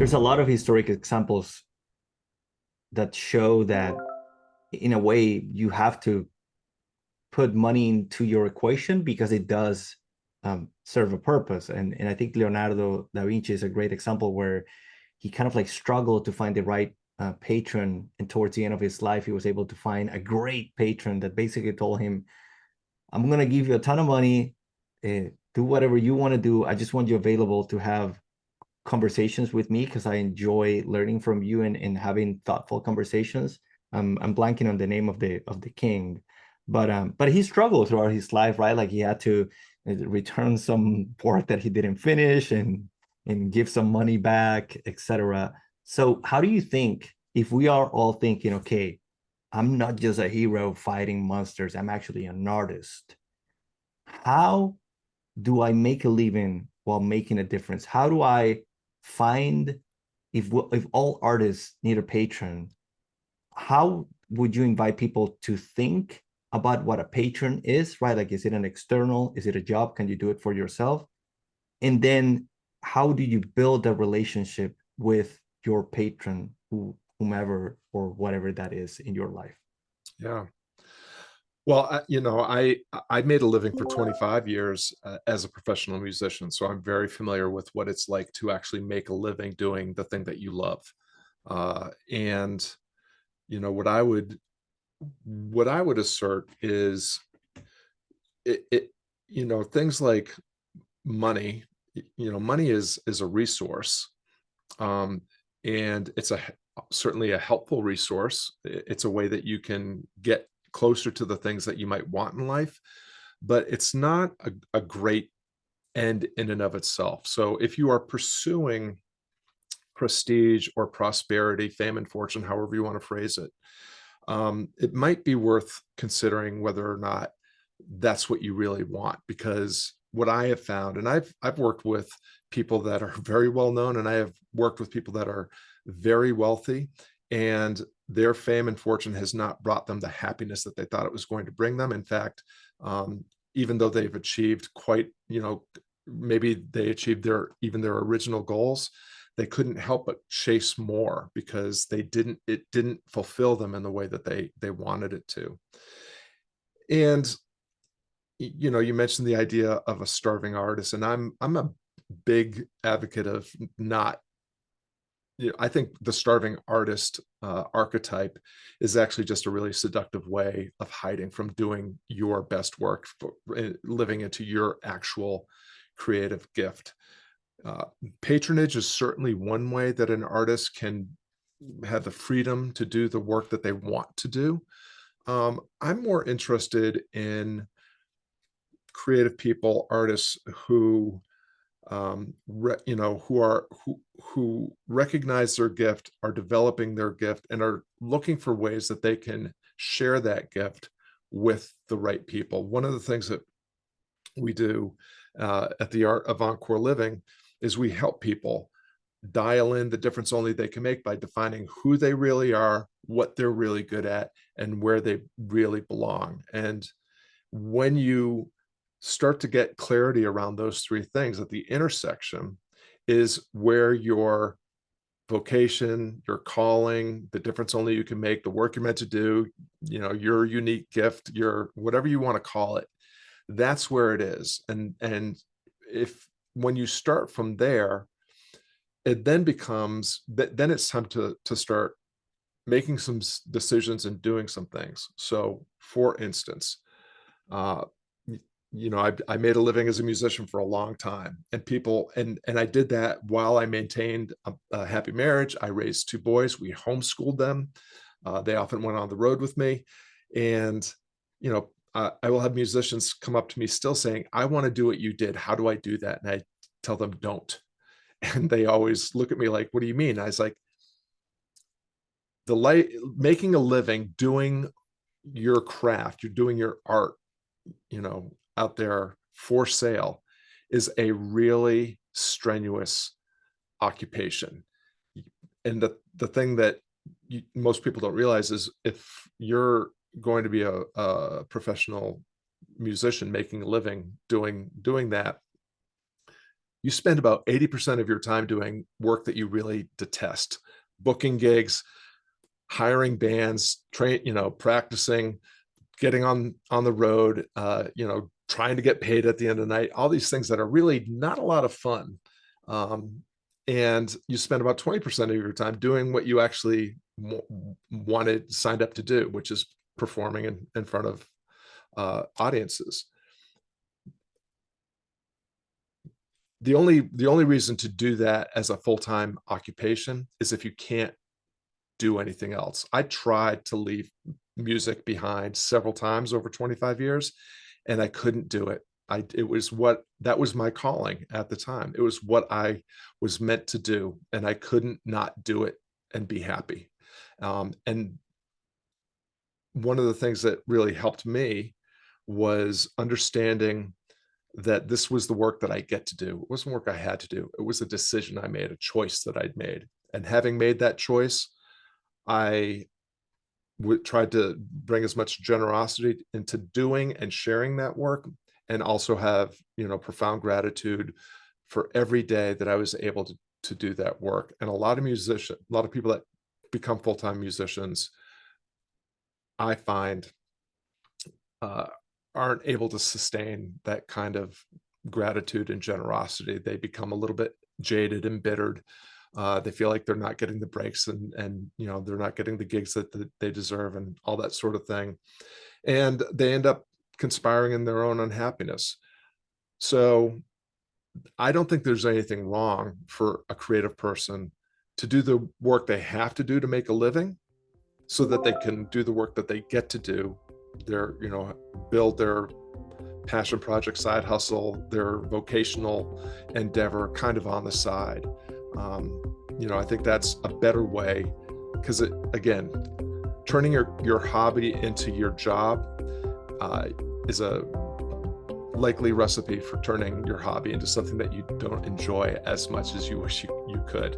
there's a lot of historic examples that show that in a way you have to put money into your equation because it does serve a purpose. And I think Leonardo da Vinci is a great example where he kind of like struggled to find the right patron, and towards the end of his life he was able to find a great patron that basically told him, I'm going to give you a ton of money, do whatever you want to do, I just want you available to have conversations with me because I enjoy learning from you and having thoughtful conversations. I'm blanking on the name of the king, but he struggled throughout his life, right? Like he had to return some work that he didn't finish and give some money back, etc. So how do you think, if we are all thinking, okay, I'm not just a hero fighting monsters, I'm actually an artist, how do I make a living while making a difference? How do I find, if all artists need a patron, how would you invite people to think about what a patron is, right? Like, is it an external? Is it a job? Can you do it for yourself? And then how do you build a relationship with your patron, whomever or whatever that is in your life? Yeah. Well, I made a living for 25 years as a professional musician, so I'm very familiar with what it's like to actually make a living doing the thing that you love. And you know what I would assert is it things like money. Money is a resource, um, and certainly a helpful resource. It's a way that you can get closer to the things that you might want in life, but it's not a great end in and of itself. So if you are pursuing prestige or prosperity, fame and fortune, however you want to phrase it, it might be worth considering whether or not that's what you really want. Because what I have found, and I've worked with people that are very well known, and I have worked with people that are very wealthy, and their fame and fortune has not brought them the happiness that they thought it was going to bring them. In fact, even though they've achieved quite, maybe they achieved their original goals, they couldn't help but chase more because it didn't fulfill them in the way that they wanted it to. And you mentioned the idea of a starving artist, and I'm a big advocate of not. I think the starving artist archetype is actually just a really seductive way of hiding from doing your best work, living into your actual creative gift. Uh, Patronage is certainly one way that an artist can have the freedom to do the work that they want to do. I'm more interested in creative people, artists who who recognize their gift, are developing their gift, and are looking for ways that they can share that gift with the right people. One of the things that we do at the Art of Encore Living is we help people dial in the difference only they can make by defining who they really are, what they're really good at, and where they really belong. And when you start to get clarity around those three things, at the intersection is where your vocation, your calling, the difference only you can make, the work you're meant to do, your unique gift, your whatever you want to call it, that's where it is. And if when you start from there, it then becomes that then it's time to start making some decisions and doing some things. So for instance, uh I made a living as a musician for a long time, and I did that while I maintained a happy marriage. I raised two boys. We homeschooled them. They often went on the road with me, and I will have musicians come up to me still saying, "I want to do what you did. How do I do that?" And I tell them, "Don't." And they always look at me like, "What do you mean?" I was like, "The light, making a living doing your craft, you're doing your art, out there for sale, is a really strenuous occupation." And the thing that most people don't realize is if you're going to be a professional musician making a living doing that, you spend about 80% of your time doing work that you really detest, booking gigs, hiring bands, practicing, getting on the road, trying to get paid at the end of the night, all these things that are really not a lot of fun. And you spend about 20% of your time doing what you actually signed up to do, which is performing in front of audiences. The only reason to do that as a full-time occupation is if you can't do anything else. I tried to leave music behind several times over 25 years, and I couldn't do it. That was my calling at the time. It was what I was meant to do, and I couldn't not do it and be happy. And one of the things that really helped me was understanding that this was the work that I get to do. It wasn't work I had to do. It was a decision I made, a choice that I'd made. And having made that choice, I tried to bring as much generosity into doing and sharing that work, and also have, profound gratitude for every day that I was able to do that work. And a lot of people that become full-time musicians, I find, aren't able to sustain that kind of gratitude and generosity. They become a little bit jaded and bittered. They feel like they're not getting the breaks, and they're not getting the gigs that they deserve, and all that sort of thing. And they end up conspiring in their own unhappiness. So I don't think there's anything wrong for a creative person to do the work they have to do to make a living, so that they can do the work that they get to do, build their passion project, side hustle, their vocational endeavor kind of on the side. I think that's a better way, because again, turning your hobby into your job is a likely recipe for turning your hobby into something that you don't enjoy as much as you wish you could.